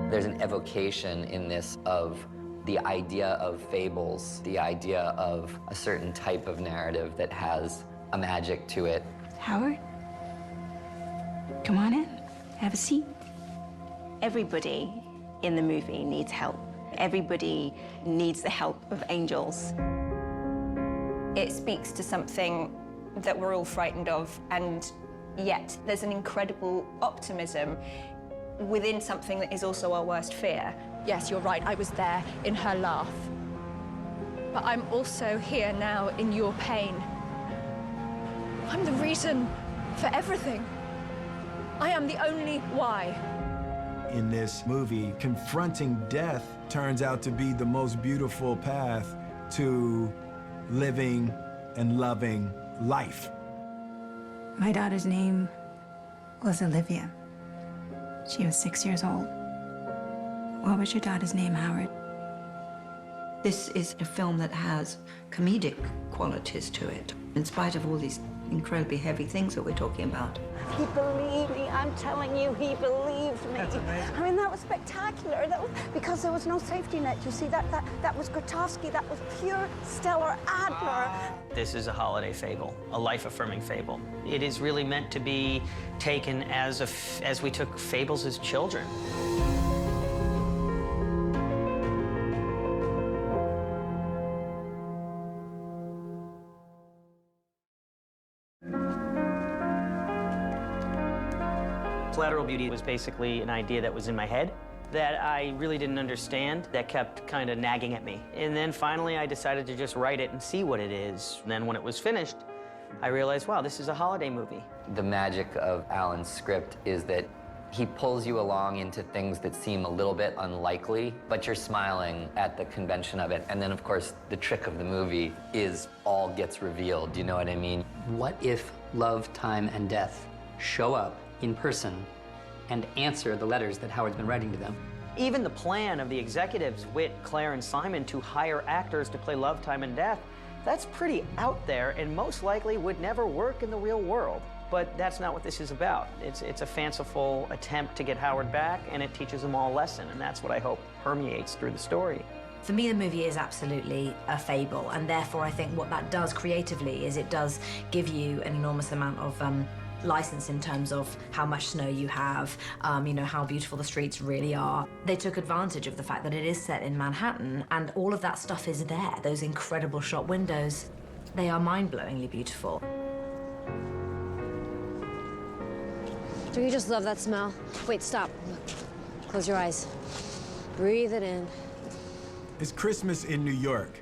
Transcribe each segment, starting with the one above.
There's an evocation in this of the idea of fables, the idea of a certain type of narrative that has a magic to it. Howard, come on in, have a seat. Everybody in the movie needs help. Everybody needs the help of angels. It speaks to something that we're all frightened of, and yet there's an incredible optimism within something that is also our worst fear. Yes, you're right, I was there in her laugh. But I'm also here now in your pain. I'm the reason for everything. I am the only why. In this movie, confronting death turns out to be the most beautiful path to living and loving life. My daughter's name was Olivia. She was 6 years old. What was your daughter's name, Howard? This is a film that has comedic qualities to it, in spite of all these incredibly heavy things that we're talking about. He believed me. I'm telling you, he believed me. That's amazing. I mean, that was spectacular. That was because there was no safety net. You see, that was Grotowski. That was pure stellar Adler. This is a holiday fable, a life-affirming fable. It is really meant to be taken as we took fables as children. Collateral Beauty was basically an idea that was in my head that I really didn't understand, that kept kind of nagging at me. And then finally I decided to just write it and see what it is. And then when it was finished, I realized, wow, this is a holiday movie. The magic of Alan's script is that he pulls you along into things that seem a little bit unlikely, but you're smiling at the convention of it. And then, of course, the trick of the movie is all gets revealed. Do you know what I mean? What if love, time, and death show up in person and answer the letters that Howard's been writing to them? Even the plan of the executives, Whit, Claire, and Simon, to hire actors to play love, time, and death, that's pretty out there and most likely would never work in the real world. But that's not what this is about. It's a fanciful attempt to get Howard back, and it teaches them all a lesson, and that's what I hope permeates through the story. For me, the movie is absolutely a fable, and therefore I think what that does creatively is it does give you an enormous amount of license in terms of how much snow you have, you know, how beautiful the streets really are. They took advantage of the fact that it is set in Manhattan, and all of that stuff is there. Those incredible shop windows, they are mind-blowingly beautiful. Don't you just love that smell? Wait, stop. Close your eyes. Breathe it in. It's Christmas in New York,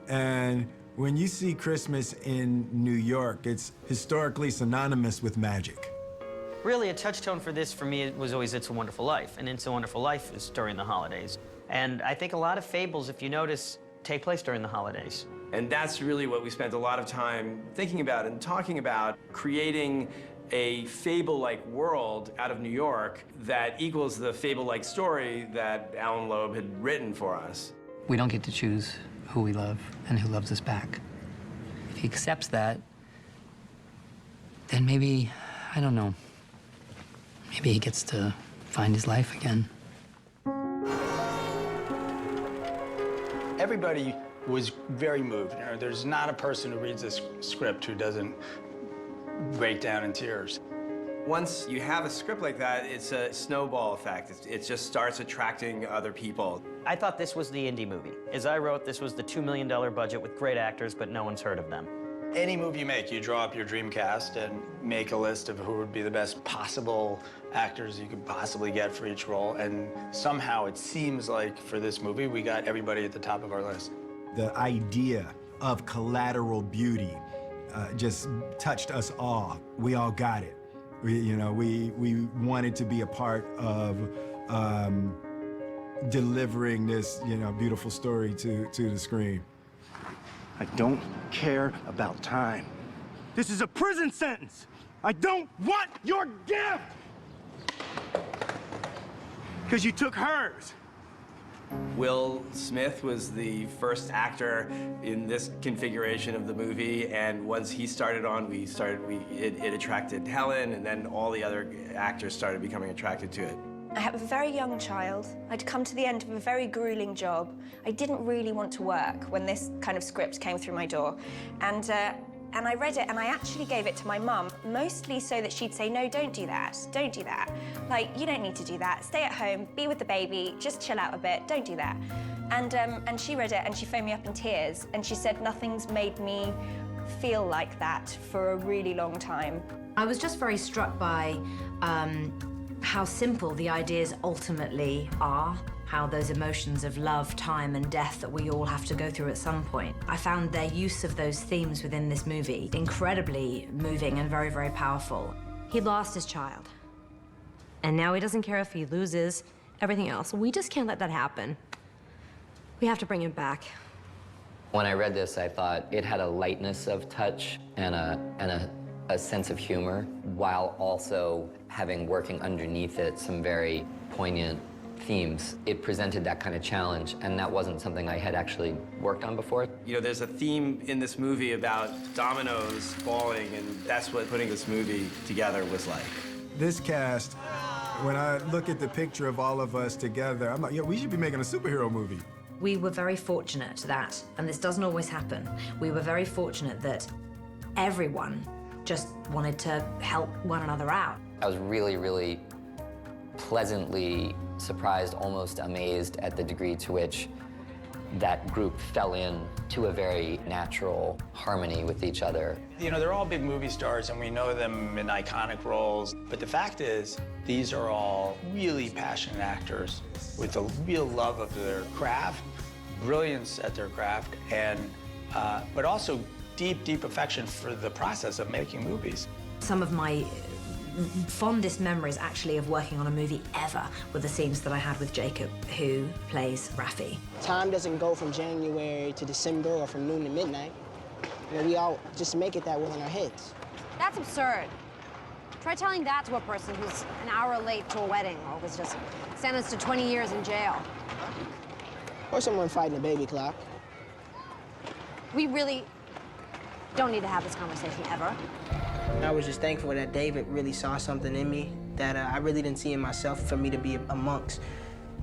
and when you see Christmas in New York, it's historically synonymous with magic. Really, a touchstone for this, for me, was always It's a Wonderful Life, and It's a Wonderful Life is during the holidays. And I think a lot of fables, if you notice, take place during the holidays. And that's really what we spent a lot of time thinking about and talking about, creating a fable-like world out of New York that equals the fable-like story that Alan Loeb had written for us. We don't get to choose who we love and who loves us back. If he accepts that, then maybe, I don't know, maybe he gets to find his life again. Everybody was very moved. You know, there's not a person who reads this script who doesn't break down in tears. Once you have a script like that, it's a snowball effect. It just starts attracting other people. I thought this was the indie movie. As I wrote, this was the $2 million budget with great actors, but no one's heard of them. Any movie you make, you draw up your dream cast and make a list of who would be the best possible actors you could possibly get for each role, and somehow it seems like for this movie, we got everybody at the top of our list. The idea of collateral beauty just touched us all. We all got it. We wanted to be a part of delivering this, beautiful story to the screen. I don't care about time. This is a prison sentence. I don't want your gift! Because you took hers. Will Smith was the first actor in this configuration of the movie, and once he started on, it attracted Helen, and then all the other actors started becoming attracted to it. I have a very young child. I'd come to the end of a very grueling job. I didn't really want to work when this kind of script came through my door. And I read it, and I actually gave it to my mum, mostly so that she'd say, no, don't do that, don't do that. Like, you don't need to do that. Stay at home, be with the baby, just chill out a bit, don't do that. And she read it, and she phoned me up in tears, and she said, nothing's made me feel like that for a really long time. I was just very struck by how simple the ideas ultimately are, how those emotions of love, time, and death that we all have to go through at some point. I found their use of those themes within this movie incredibly moving and very, very powerful. He lost his child. And now he doesn't care if he loses everything else. We just can't let that happen. We have to bring him back. When I read this, I thought it had a lightness of touch and a sense of humor, while also having working underneath it some very poignant themes. It presented that kind of challenge, and that wasn't something I had actually worked on before. You know, there's a theme in this movie about dominoes falling, and that's what putting this movie together was like. This cast, when I look at the picture of all of us together, I'm like, yo, we should be making a superhero movie. We were very fortunate that, and this doesn't always happen, we were very fortunate that everyone just wanted to help one another out. I was really, really pleasantly surprised, almost amazed at the degree to which that group fell in to a very natural harmony with each other. You know, they're all big movie stars, and we know them in iconic roles. But the fact is, these are all really passionate actors with a real love of their craft, brilliance at their craft, and but also deep, deep affection for the process of making movies. Some of my fondest memories, actually, of working on a movie ever were the scenes that I had with Jacob, who plays Raffi. Time doesn't go from January to December or from noon to midnight. You know, we all just make it that way in our heads. That's absurd. Try telling that to a person who's an hour late to a wedding or was just sentenced to 20 years in jail. Or someone fighting a baby clock. We really don't need to have this conversation ever. I was just thankful that David really saw something in me that I really didn't see in myself, for me to be amongst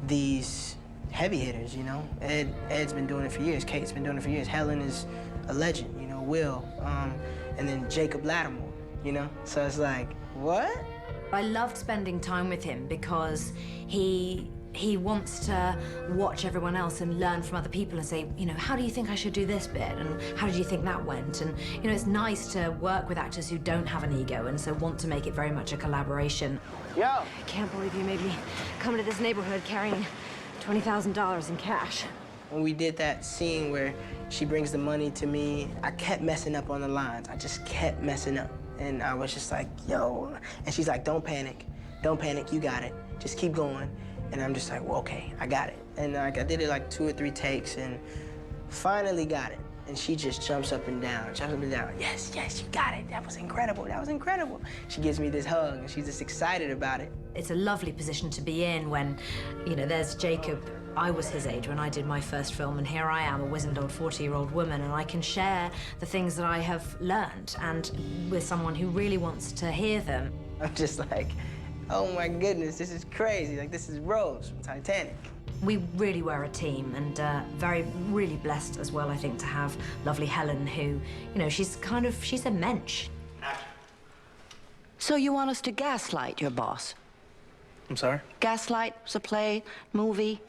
these heavy hitters, you know? Ed's been doing it for years, Kate's been doing it for years, Helen is a legend, you know, Will, and then Jacob Lattimore, you know? So it's like, what? I loved spending time with him because he wants to watch everyone else and learn from other people and say, you know, how do you think I should do this bit? And how did you think that went? And, you know, it's nice to work with actors who don't have an ego and so want to make it very much a collaboration. Yo! I can't believe you made me come to this neighborhood carrying $20,000 in cash. When we did that scene where she brings the money to me, I kept messing up on the lines. I just kept messing up. And I was just like, yo. And she's like, don't panic, you got it. Just keep going. And I'm just like, well, okay, I got it. And I did it like 2 or 3 takes and finally got it. And she just jumps up and down, Yes, yes, you got it. That was incredible, that was incredible. She gives me this hug and she's just excited about it. It's a lovely position to be in when, you know, there's Jacob. I was his age when I did my first film, and here I am, a wizened old 40-year-old woman, and I can share the things that I have learned and with someone who really wants to hear them. I'm just like, oh my goodness, this is crazy. Like, this is Rose from Titanic. We really were a team, and really blessed as well, I think, to have lovely Helen, who, you know, she's a mensch. So you want us to gaslight your boss? I'm sorry? Gaslight was a play, movie.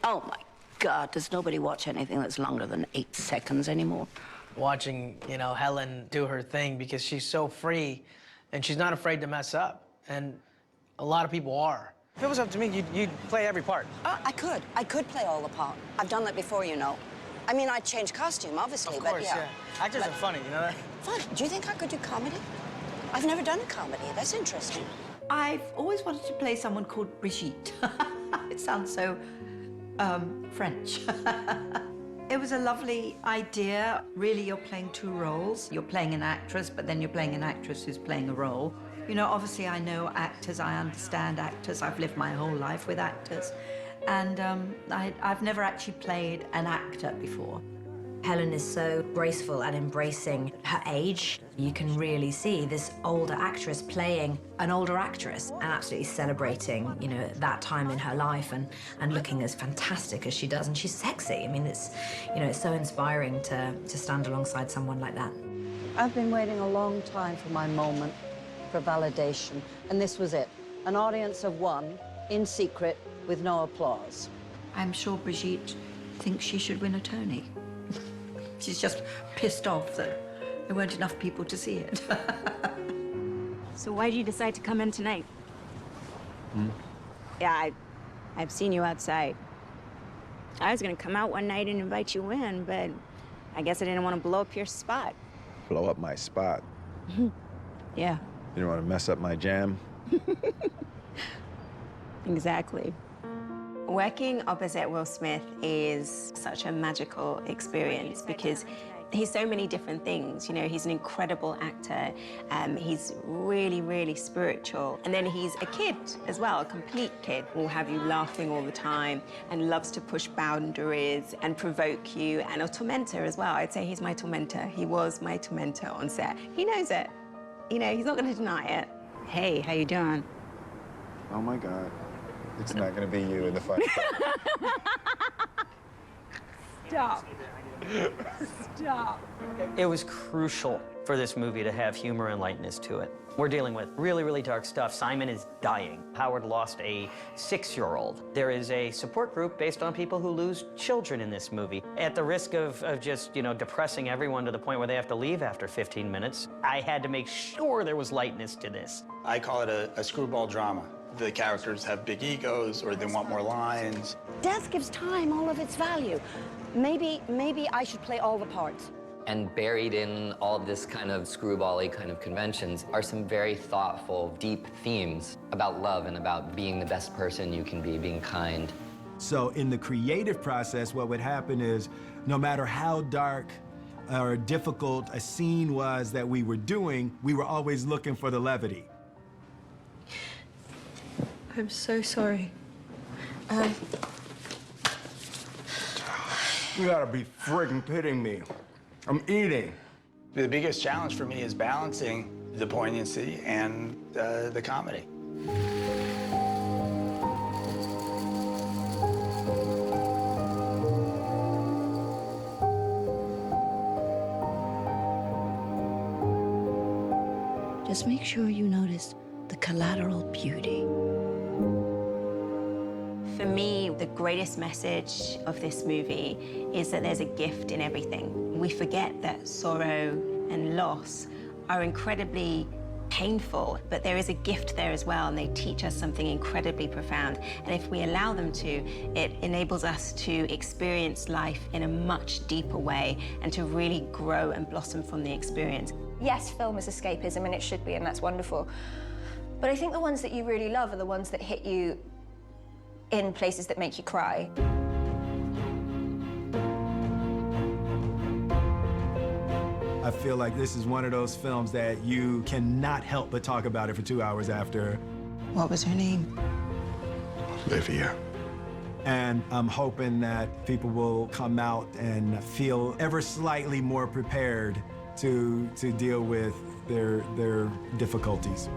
Oh my God, does nobody watch anything that's longer than 8 seconds anymore? Watching, you know, Helen do her thing because she's so free and she's not afraid to mess up. And a lot of people are. If it was up to me, you'd play every part. I could play all the part. I've done that before, you know. I mean, I'd change costume, obviously, of course, but yeah. Actors are funny, you know that? Fun. Do you think I could do comedy? I've never done a comedy. That's interesting. I've always wanted to play someone called Brigitte. It sounds so, French. It was a lovely idea. Really, you're playing 2 roles. You're playing an actress, but then you're playing an actress who's playing a role. You know, obviously, I know actors, I understand actors. I've lived my whole life with actors. And I've never actually played an actor before. Helen is so graceful at embracing her age. You can really see this older actress playing an older actress and absolutely celebrating, you know, that time in her life and looking as fantastic as she does. And she's sexy. I mean, it's, you know, it's so inspiring to stand alongside someone like that. I've been waiting a long time for my moment, for validation, and this was it. An audience of one, in secret, with no applause. I'm sure Brigitte thinks she should win a Tony. She's just pissed off that there weren't enough people to see it. So why did you decide to come in tonight? Yeah, I've seen you outside. I was gonna come out one night and invite you in, but I guess I didn't want to blow up your spot. Blow up my spot? Yeah, You don't want to mess up my jam? exactly. Working opposite Will Smith is such a magical experience because he's so many different things. You know, he's an incredible actor. He's really, really spiritual. And then he's a kid as well, a complete kid. Will have you laughing all the time and loves to push boundaries and provoke you, and a tormentor as well. I'd say he's my tormentor. He was my tormentor on set. He knows it. You know, he's not going to deny it. Hey, how you doing? Oh my God. It's not gonna be you in the fight. Stop. Stop. It was crucial for this movie to have humor and lightness to it. We're dealing with really, really dark stuff. Simon is dying. Howard lost a 6-year-old. There is a support group based on people who lose children in this movie. At the risk of just, you know, depressing everyone to the point where they have to leave after 15 minutes, I had to make sure there was lightness to this. I call it a screwball drama. The characters have big egos or they want more lines. Death gives time all of its value. Maybe I should play all the parts. And buried in all of this kind of screwball-y kind of conventions are some very thoughtful, deep themes about love and about being the best person you can be, being kind. So in the creative process, what would happen is no matter how dark or difficult a scene was that we were doing, we were always looking for the levity. I'm so sorry. You gotta be friggin' kidding me. I'm eating. The biggest challenge for me is balancing the poignancy and the comedy. Just make sure you notice the collateral beauty. For me, the greatest message of this movie is that there's a gift in everything. We forget that sorrow and loss are incredibly painful, but there is a gift there as well, and they teach us something incredibly profound. And if we allow them to, it enables us to experience life in a much deeper way and to really grow and blossom from the experience. Yes, film is escapism, and it should be, and that's wonderful. But I think the ones that you really love are the ones that hit you in places that make you cry. I feel like this is one of those films that you cannot help but talk about it for 2 hours after. What was her name? Olivia. And I'm hoping that people will come out and feel ever slightly more prepared to deal with their difficulties.